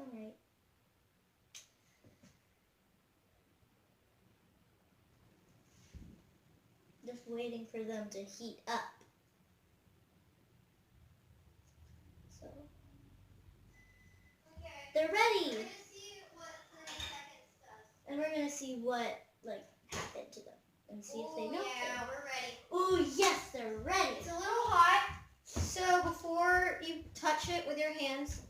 Alright. Just waiting for them to heat up. So they're ready. And we're gonna see what happened to them and see if they melted. Yeah, we're ready. Oh yes, they're ready. It's a little hot, so before you touch it with your hands,